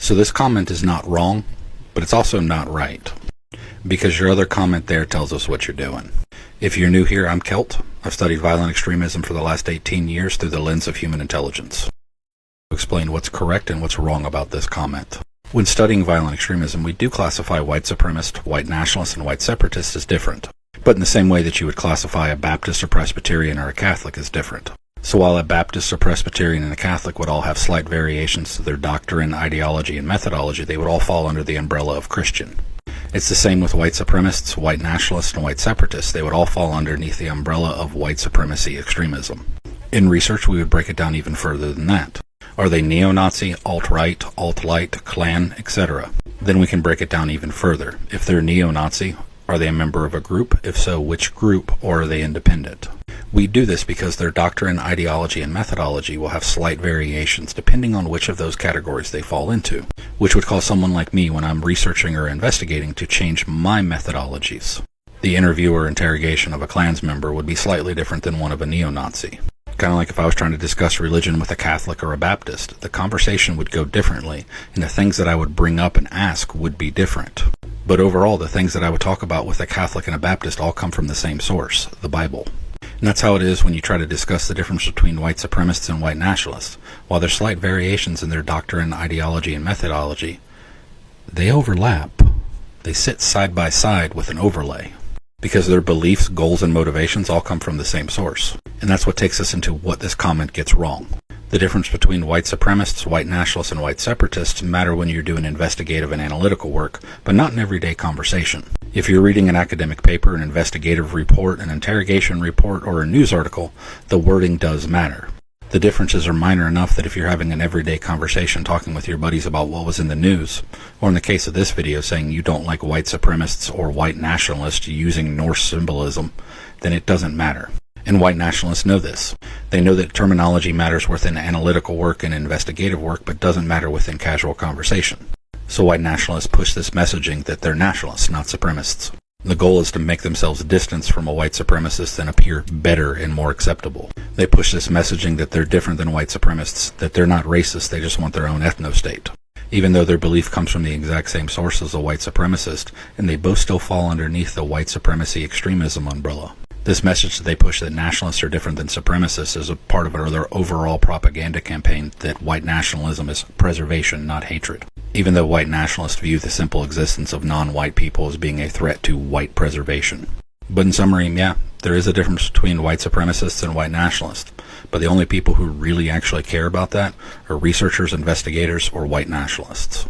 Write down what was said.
So this comment is not wrong, but it's also not right, because your other comment there tells us what you're doing. If you're new here, I'm Kelt. I've studied violent extremism for the last 18 years through the lens of human intelligence. I'll explain what's correct and what's wrong about this comment. When studying violent extremism, we do classify white supremacist, white nationalist, and white separatist as different, but in the same way that you would classify a Baptist or Presbyterian or a Catholic as different. So while a Baptist, a Presbyterian, and a Catholic would all have slight variations to their doctrine, ideology, and methodology, they would all fall under the umbrella of Christian. It's the same with white supremacists, white nationalists, and white separatists. They would all fall underneath the umbrella of white supremacy extremism. In research, we would break it down even further than that. Are they neo-Nazi, alt-right, alt-light, Klan, etc.? Then we can break it down even further. If they're neo-Nazi, are they a member of a group? If so, which group, or are they independent? We do this because their doctrine, ideology, and methodology will have slight variations depending on which of those categories they fall into, which would cause someone like me, when I'm researching or investigating, to change my methodologies. The interview or interrogation of a Klans member would be slightly different than one of a neo-Nazi. Kind of like if I was trying to discuss religion with a Catholic or a Baptist, the conversation would go differently, and the things that I would bring up and ask would be different. But overall, the things that I would talk about with a Catholic and a Baptist all come from the same source, the Bible. And that's how it is when you try to discuss the difference between white supremacists and white nationalists. While there's slight variations in their doctrine, ideology, and methodology, they overlap. They sit side by side with an overlay, because their beliefs, goals, and motivations all come from the same source. And that's what takes us into what this comment gets wrong. The difference between white supremacists, white nationalists, and white separatists matter when you're doing investigative and analytical work, but not in everyday conversation. If you're reading an academic paper, an investigative report, an interrogation report, or a news article, the wording does matter. The differences are minor enough that if you're having an everyday conversation talking with your buddies about what was in the news, or in the case of this video saying you don't like white supremacists or white nationalists using Norse symbolism, then it doesn't matter. And white nationalists know this. They know that terminology matters within analytical work and investigative work, but doesn't matter within casual conversation. So white nationalists push this messaging that they're nationalists, not supremacists. The goal is to make themselves distance from a white supremacist and appear better and more acceptable. They push this messaging that they're different than white supremacists, that they're not racist, they just want their own ethno-state. Even though their belief comes from the exact same source as a white supremacist, and they both still fall underneath the white supremacy extremism umbrella. This message that they push that nationalists are different than supremacists is a part of their overall propaganda campaign that white nationalism is preservation, not hatred. Even though white nationalists view the simple existence of non-white people as being a threat to white preservation. But in summary, yeah, there is a difference between white supremacists and white nationalists, but the only people who really actually care about that are researchers, investigators, or white nationalists.